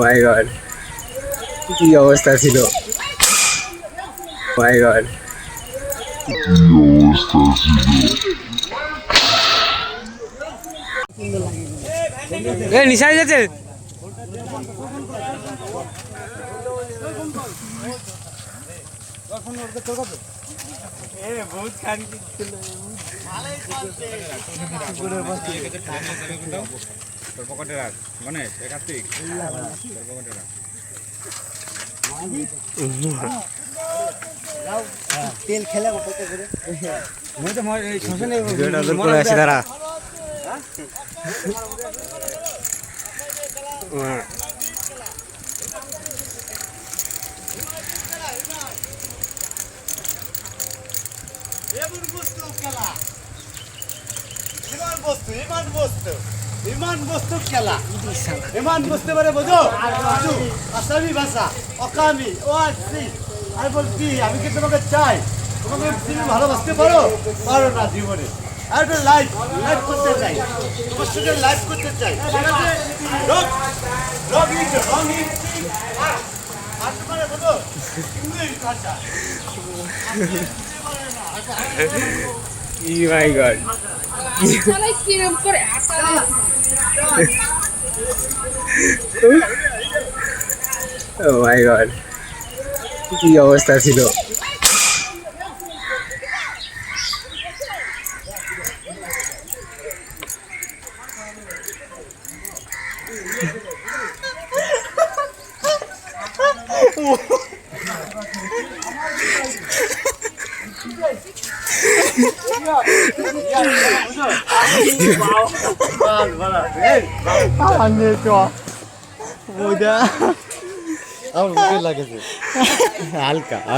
মাই god, কি অবস্থা ছিল! মাই গড, নিশা হয়ে গেছে। তেল খেলে আসি তারা ইমান বস্তু খেলা ইমান বুঝতে পারে বোঝো আসামি ভাষা অকামি ও আসছি আর বলছি আমি কি তোমাকে চাই তোমাকে তুমি ভালোবাসতে পারো পারো না জীবনে আর একটা লাইফ করতে চাই তোমার সঙ্গে লাইফ করতে চাই ঠিক আছে রং রং ইজ রং ইজ আর তোমার বোঝো ইংলিশ ভাষা মাই গড, কিরম করে মাই গড, কি অবস্থা ছিল!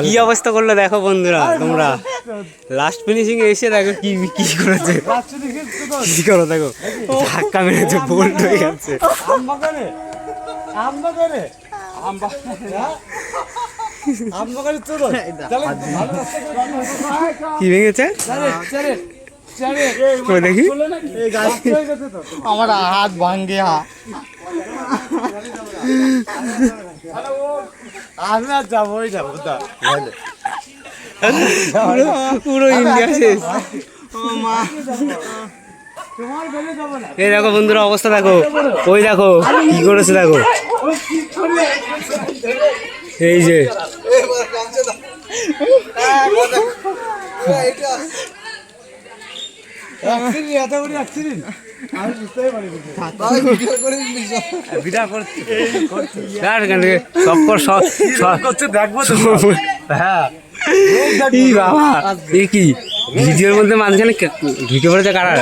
কি অবস্থা করলো দেখো বন্ধুরা, তোমরা লাস্ট ফিনিশিং এসে দেখো কি কি করেছে, কি করো দেখো, ধাক্কা মেরেছে, বোল্ট হয়ে গেছে। কি ভেঙেছে দেখি, আমার হাত ভাঙ্গে আমি আর যাবো পুরো ইন্ডিয়া শেষ। এই দেখো বন্ধুরা অবস্থা দেখো, ওই দেখো কি করেছে দেখো, এই যে কি ভিডিওর মধ্যে মাঝখানে ঢুকে পড়েছে কারা।